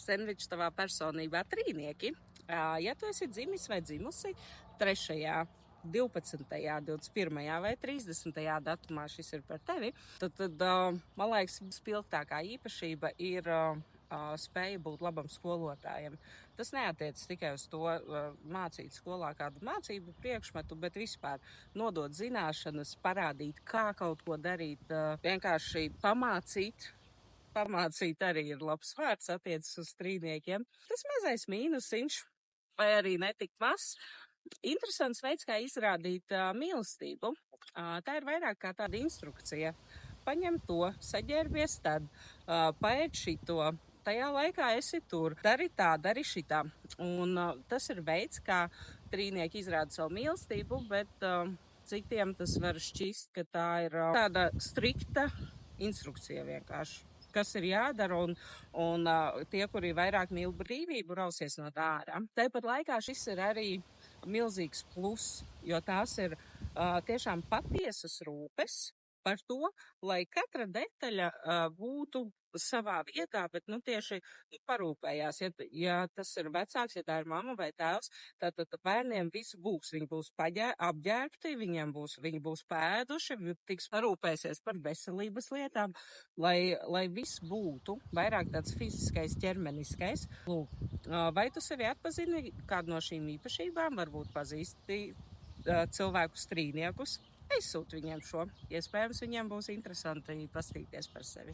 sendvičs tavā personībā trīnieki. Ja tu esi dzimis vai dzimusi 3., 12., 21. vai 30. datumā, šis ir par tevi, tad man liekas, spilgtākā īpašība ir spēja būt labam skolotājam. Tas neatiecas tikai uz to mācīt skolā kādu mācību priekšmetu, bet vispār nodot zināšanas, parādīt, kā kaut ko darīt, vienkārši pamācīt. Pamācīt arī ir labs vārds, attiecas uz trīniekiem. Tas mazais mīnusiņš, vai arī netik mazs. Interesants veids, kā izrādīt mīlestību. Tā ir vairāk kā tāda instrukcija. Paņem to, saģērbies tad, paēd šito, tajā laikā esi tur, dari tā, dari šitā. Un tas ir veids, kā trīnieki izrāda savu mīlestību, bet citiem tas var šķist, ka tā ir tāda strikta instrukcija vienkārši, kas ir jādara, un tie, kuri vairāk mīl brīvību, rausies no tā ārā. Tāpat laikā šis ir arī milzīgs pluss, jo tās ir tiešām patiesas rūpes par to, lai katra detaļa būtu savā vietā, bet tieši parūpējās. Ja tas ir vecāks, ja tā ir mamma vai tēvs, tad bērniem viss būs. Viņi būs apģērbti, viņi būs pēduši, tiks parūpēsies par veselības lietām, lai viss būtu vairāk tāds fiziskais, ķermeniskais. Lūk, vai tu sevi atpazini kādu no šīm īpašībām, varbūt pazīsti cilvēkus trīniekus? Aizsūt viņiem šo. Iespējams, viņiem būs interesanti pastīties par sevi.